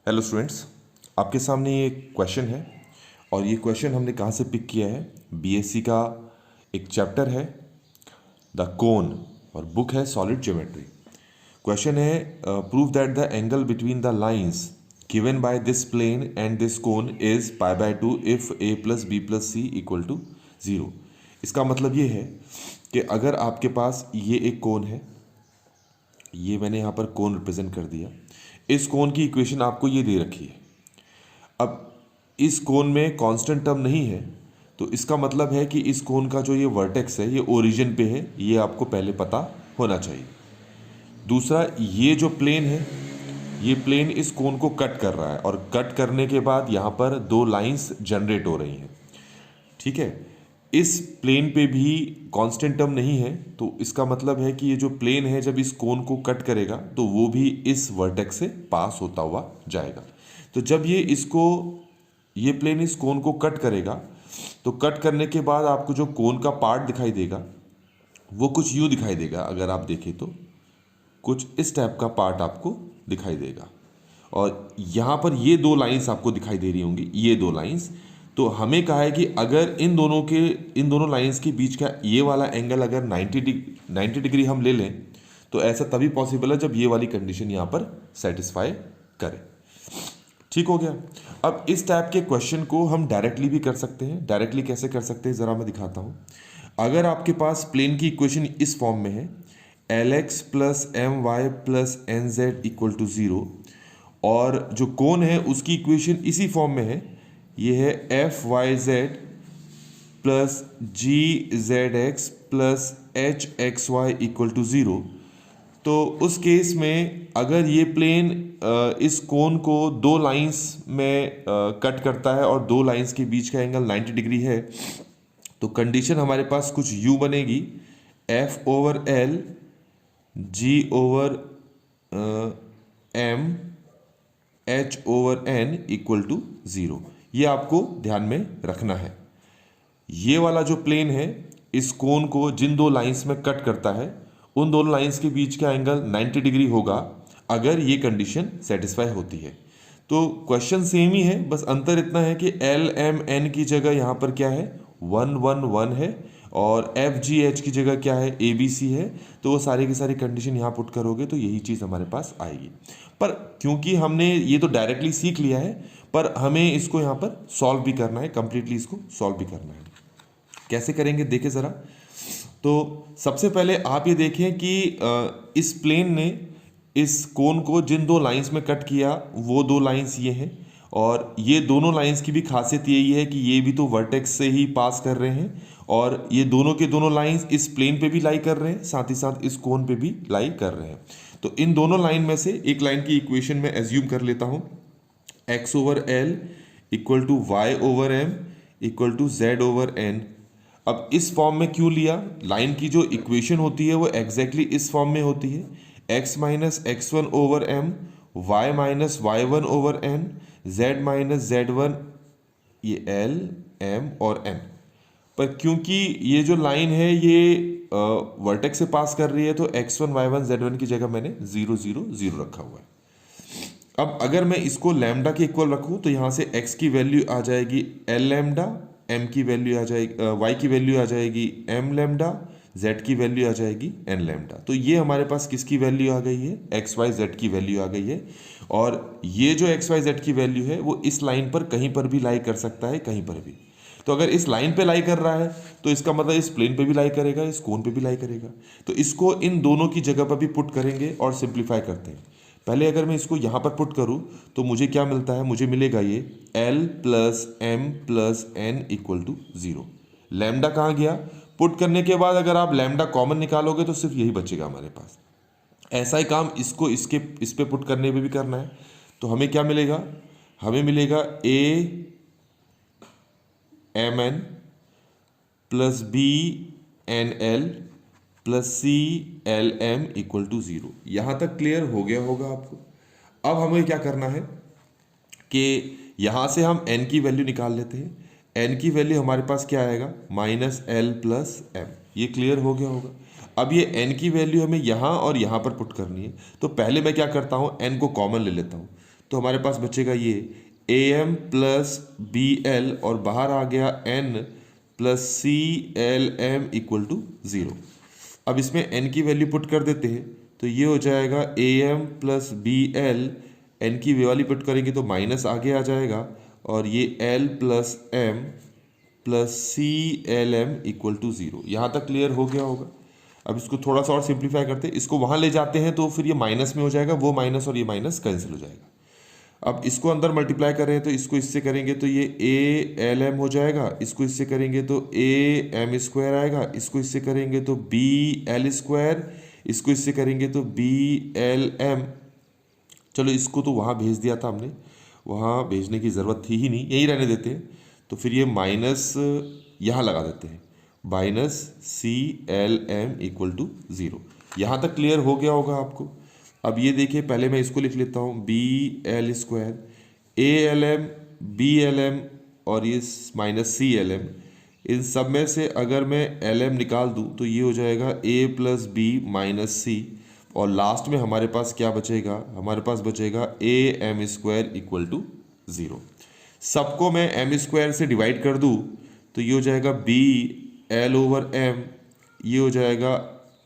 Hello students, आपके सामने ये क्वेश्चन है और ये क्वेश्चन हमने कहाँ से पिक किया है। बीएससी का एक चैप्टर है द कोन और बुक है सॉलिड ज्योमेट्री। क्वेश्चन है prove that the angle between the lines given by this plane and this cone is π/2 if a plus b plus c equal to 0। इसका मतलब ये है कि अगर आपके पास ये एक कोन है, ये मैंने यहाँ पर कोन रिप्रेजेंट कर दिया। इस कोन की इक्वेशन आपको ये दे रखी है। अब इस कोन में कांस्टेंट टर्म नहीं है, तो इसका मतलब है कि इस कोन का जो ये वर्टेक्स है ये ओरिजिन पे है, ये आपको पहले पता होना चाहिए। दूसरा, ये जो प्लेन है, ये प्लेन इस कोन को कट कर रहा है और कट करने के बाद यहाँ पर दो लाइंस जनरेट हो रही हैं। ठीक है, इस प्लेन पे भी कांस्टेंट टर्म नहीं है, तो इसका मतलब है कि ये जो प्लेन है जब इस कोन को कट करेगा तो वो भी इस वर्टेक्स से पास होता हुआ जाएगा। तो जब ये प्लेन इस कोन को कट करेगा तो कट करने के बाद आपको जो कोन का पार्ट दिखाई देगा वो कुछ यूँ दिखाई देगा। अगर आप देखें तो कुछ इस टाइप का पार्ट आपको दिखाई देगा और यहाँ पर ये दो लाइंस आपको दिखाई दे रही होंगी, ये दो लाइंस। तो हमें कहा है कि अगर इन दोनों लाइंस के बीच का ये वाला एंगल अगर 90 डिग्री हम ले लें तो ऐसा तभी पॉसिबल है जब ये वाली कंडीशन यहाँ पर सेटिस्फाई करे। ठीक हो गया। अब इस टाइप के क्वेश्चन को हम डायरेक्टली भी कर सकते हैं। डायरेक्टली कैसे कर सकते हैं ज़रा मैं दिखाता हूँ। अगर आपके पास प्लेन की इक्वेशन इस फॉर्म में है Lx plus m y plus n z equal to 0 और जो कोन है उसकी इक्वेशन इसी फॉर्म में है, ये है f y z plus g z x plus h x y equal to 0। तो उस केस में अगर ये प्लेन इस कोन को दो लाइंस में कट करता है और दो लाइंस के बीच का एंगल 90 डिग्री है, तो कंडीशन हमारे पास कुछ यू बनेगी, f over l g over m h over n equal to 0। ये आपको ध्यान में रखना है। ये वाला जो प्लेन है इस कोन को जिन दो लाइंस में कट करता है उन दोनों लाइंस के बीच का एंगल 90 डिग्री होगा अगर ये कंडीशन सेटिस्फाई होती है। तो क्वेश्चन सेम ही है, बस अंतर इतना है कि एल एम एन की जगह यहाँ पर क्या है 1 1 1 है और एफ जी एच की जगह क्या है ए बी सी है। तो वो सारी की सारी कंडीशन यहाँ पुट करोगे तो यही चीज़ हमारे पास आएगी। पर क्योंकि हमने ये तो डायरेक्टली सीख लिया है, पर हमें इसको यहाँ पर सॉल्व भी करना है, कंप्लीटली इसको सॉल्व भी करना है। कैसे करेंगे देखें ज़रा। तो सबसे पहले आप ये देखें कि इस प्लेन ने इस कोन को जिन दो लाइंस में कट किया वो दो लाइंस ये हैं और ये दोनों लाइंस की भी खासियत यही है कि ये भी तो वर्टेक्स से ही पास कर रहे हैं और ये दोनों के दोनों लाइंस इस प्लेन पे भी लाई कर रहे हैं, साथ ही साथ इस कोन पे भी लाई कर रहे हैं। तो इन दोनों लाइन में से एक लाइन की इक्वेशन में एज्यूम कर लेता हूँ, x over l equal to y over m equal to z over n. अब इस फॉर्म में क्यों लिया, लाइन की जो इक्वेशन होती है वो एग्जैक्टली इस फॉर्म में होती है, x minus x one over m y minus y one over n z minus z one, ये एल एम और एन। पर क्योंकि ये जो लाइन है ये वर्टेक्स से पास कर रही है तो x1 y1 z1 की जगह मैंने 0 0 0 रखा हुआ है। अब अगर मैं इसको लैम्डा के इक्वल रखूं तो यहाँ से x की वैल्यू आ जाएगी एल लैम्डा, m की वैल्यू आ जाएगी y की वैल्यू आ जाएगी m लैम्डा, z की वैल्यू आ जाएगी n लैम्डा। तो ये हमारे पास किसकी वैल्यू आ गई है, x y z की वैल्यू आ गई है। और ये जो x y z की वैल्यू है वो इस लाइन पर कहीं पर भी लाई कर सकता है, कहीं पर भी। तो अगर इस लाइन पे लाई कर रहा है तो इसका मतलब इस प्लेन पे भी लाई करेगा, इस कोन पे भी लाई करेगा। तो इसको इन दोनों की जगह पर भी पुट करेंगे और सिंप्लीफाई करते हैं। पहले अगर मैं इसको यहाँ पर पुट करूँ तो मुझे क्या मिलता है, मुझे मिलेगा ये L plus m plus n equal to 0। Lambda कहाँ गया, पुट करने के बाद अगर आप लैम्डा कॉमन निकालोगे तो सिर्फ यही बचेगा हमारे पास। ऐसा ही काम इसको इस पे पुट करने पे भी करना है। तो हमें क्या मिलेगा, हमें मिलेगा A m n plus b n l plus c l m equal to 0। यहाँ तक क्लियर हो गया होगा आपको। अब हमें क्या करना है कि यहाँ से हम n की वैल्यू निकाल लेते हैं। n की वैल्यू हमारे पास क्या आएगा, माइनस एल प्लस एम। ये क्लियर हो गया होगा। अब ये n की वैल्यू हमें यहाँ और यहाँ पर पुट करनी है। तो पहले मैं क्या करता हूँ, n को कॉमन ले लेता हूँ। तो हमारे पास बचेगा ये a m plus b l और बाहर आ गया n plus c l m equal to 0। अब इसमें एन की वैल्यू पुट कर देते हैं तो ये हो जाएगा a m plus b l, n की वैल्यू पुट करेंगे तो माइनस आगे आ जाएगा और ये l plus m plus c l m equal to 0। यहाँ तक क्लियर हो गया होगा। अब इसको थोड़ा सा और सिंप्लीफाई करते हैं, इसको वहाँ ले जाते हैं तो फिर ये माइनस में हो जाएगा, वो माइनस और ये माइनस कैंसिल हो जाएगा। अब इसको अंदर मल्टीप्लाई कर रहे हैं तो इसको इससे करेंगे तो ये ए एल एम हो जाएगा, इसको इससे करेंगे तो ए एम स्क्वायर आएगा, इसको इससे करेंगे तो बी एल स्क्वायर, इसको इससे करेंगे तो बी एल एम। चलो इसको तो वहाँ भेज दिया था हमने, वहाँ भेजने की ज़रूरत थी ही नहीं, यही रहने देते हैं। तो फिर ये माइनस यहाँ लगा देते हैं, minus c l m equal to 0। यहाँ तक क्लियर हो गया होगा आपको। अब ये देखिए, पहले मैं इसको लिख लेता हूँ b l square a l m b l m और ये माइनस सी एल एम, इन सब में से अगर मैं एल एम निकाल दूँ तो ये हो जाएगा ए प्लस बी माइनस सी और लास्ट में हमारे पास क्या बचेगा, हमारे पास बचेगा a m square equal to 0। सबको मैं एम स्क्वायर से डिवाइड कर दूँ तो ये हो जाएगा बी एल ओवर एम, ये हो जाएगा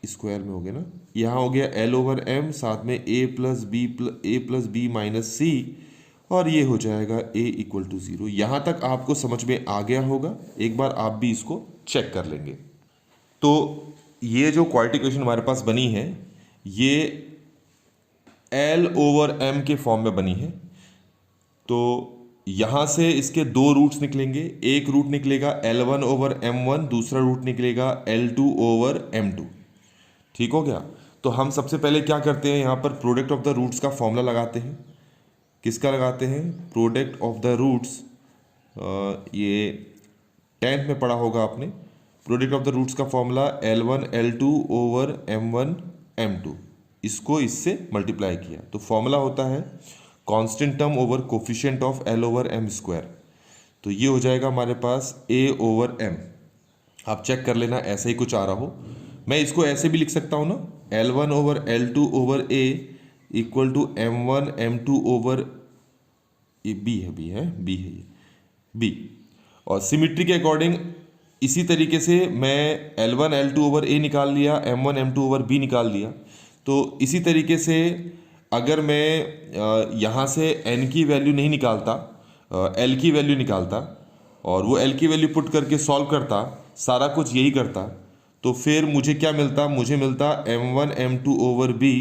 स्क्वायर में हो गया ना, यहाँ हो गया एल ओवर एम, साथ में ए प्लस बी माइनस सी और ये हो जाएगा ए इक्वल टू 0। यहाँ तक आपको समझ में आ गया होगा, एक बार आप भी इसको चेक कर लेंगे। तो ये जो क्वाड्रेटिक इक्वेशन हमारे पास बनी है ये एल ओवर एम के फॉर्म में बनी है। तो यहाँ से इसके दो रूट्स निकलेंगे, एक रूट निकलेगा L1 ओवर M1, दूसरा रूट निकलेगा L2 ओवर M2। ठीक हो गया। तो हम सबसे पहले क्या करते हैं, यहाँ पर प्रोडक्ट ऑफ द रूट्स का फॉर्मूला लगाते हैं। किसका लगाते हैं, प्रोडक्ट ऑफ द रूट्स, ये 10th में पढ़ा होगा आपने। प्रोडक्ट ऑफ द रूट्स का formula L1 L2 over M1 M2, इसको इससे मल्टीप्लाई किया तो फॉर्मूला होता है constant term over coefficient of l over m square. तो ये हो जाएगा हमारे पास ए ओवर एम। आप चेक कर लेना ऐसा ही कुछ आ रहा हो, मैं इसको ऐसे भी लिख सकता हूँ ना, L1 over L2 over a equal to M1 M2 over ये बी है बी। और सिमिट्री के अकॉर्डिंग इसी तरीके से मैं L1 L2 ओवर ए निकाल लिया, M1 M2 ओवर बी निकाल लिया। तो इसी तरीके से अगर मैं यहाँ से n की वैल्यू नहीं निकालता, l की वैल्यू निकालता और वो l की वैल्यू पुट करके सॉल्व करता, सारा कुछ यही करता, तो फिर मुझे क्या मिलता, मुझे मिलता M1 M2 over b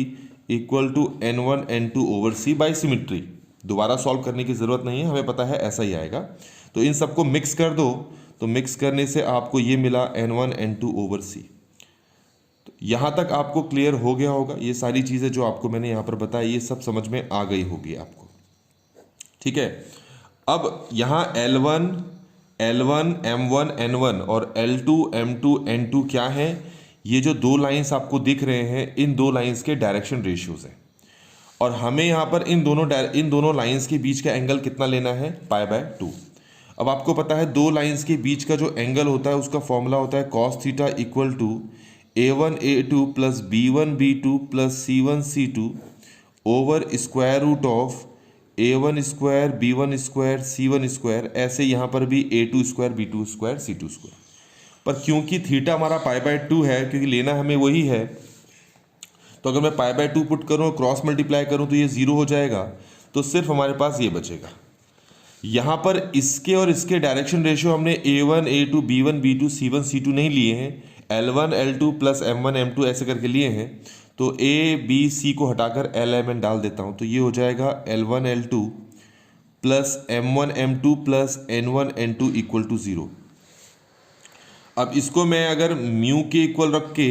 equal to N1 N2 over c by symmetry. दोबारा सॉल्व करने की ज़रूरत नहीं है, हमें पता है ऐसा ही आएगा। तो इन सबको मिक्स कर दो, तो मिक्स करने से आपको ये मिला N1 N2 ओवर c। यहाँ तक आपको क्लियर हो गया होगा। ये सारी चीज़ें जो आपको मैंने यहाँ पर बताई ये सब समझ में आ गई होगी आपको। ठीक है। अब यहाँ L1 M1 N1 और L2 M2 N2 क्या है, ये जो दो लाइंस आपको दिख रहे हैं इन दो लाइंस के डायरेक्शन रेशियोज हैं और हमें यहाँ पर इन दोनों लाइंस के बीच का एंगल कितना लेना है, π/2। अब आपको पता है दो लाइंस के बीच का जो एंगल होता है उसका फॉर्मूला होता है cos theta equal to A1 A2 plus B1 B2 plus C1 C2 over square root of A1 square B1 square C1 square. ऐसे यहाँ पर भी A2 square B2 square C2 square. पर क्योंकि थीटा हमारा π/2 है, क्योंकि लेना हमें वही है, तो अगर मैं π/2 पुट करूँ क्रॉस मल्टीप्लाई करूँ तो ये 0 हो जाएगा। तो सिर्फ हमारे पास ये बचेगा। यहाँ पर इसके और इसके डायरेक्शन रेशियो हमने A1 A2 B1 B2 C1 C2 नहीं लिए हैं, L1 L2 plus M1 M2 ऐसे करके लिए हैं। तो A B C को हटाकर LMN डाल देता हूँ, तो ये हो जाएगा L1 L2 plus M1 M2 plus N1 N2 equal to 0। अब इसको मैं अगर म्यू के इक्वल रख के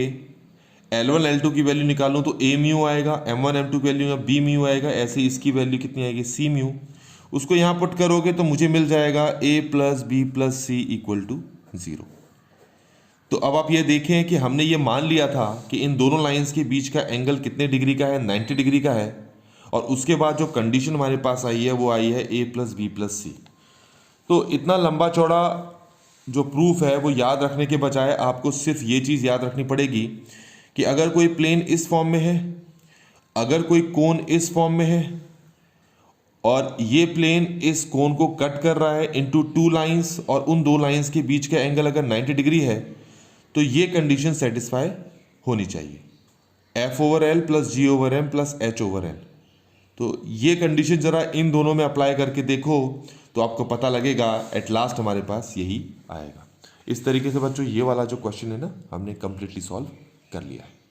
L1 L2 की वैल्यू निकालूँ तो A म्यू आएगा, M1 M2 की वैल्यू B म्यू आएगा, ऐसे इसकी वैल्यू कितनी आएगी C म्यू। उसको यहाँ पुट करोगे तो मुझे मिल जाएगा A plus B plus C equal to 0। तो अब आप ये देखें कि हमने ये मान लिया था कि इन दोनों लाइंस के बीच का एंगल कितने डिग्री का है, 90 डिग्री का है। और उसके बाद जो कंडीशन हमारे पास आई है वो आई है A plus B plus C। तो इतना लंबा चौड़ा जो प्रूफ है वो याद रखने के बजाय आपको सिर्फ ये चीज़ याद रखनी पड़ेगी कि अगर कोई प्लेन इस फॉर्म में है, अगर कोई कोन इस फॉर्म में है और ये प्लेन इस कोण को कट कर रहा है इनटू टू लाइंस, और उन दो लाइंस के बीच का एंगल अगर 90 डिग्री है तो ये कंडीशन सेटिस्फाई होनी चाहिए, F/L plus G/M plus H/N। तो ये कंडीशन ज़रा इन दोनों में अप्लाई करके देखो तो आपको पता लगेगा, एट लास्ट हमारे पास यही आएगा। इस तरीके से बच्चों ये वाला जो क्वेश्चन है ना, हमने कंप्लीटली सॉल्व कर लिया है।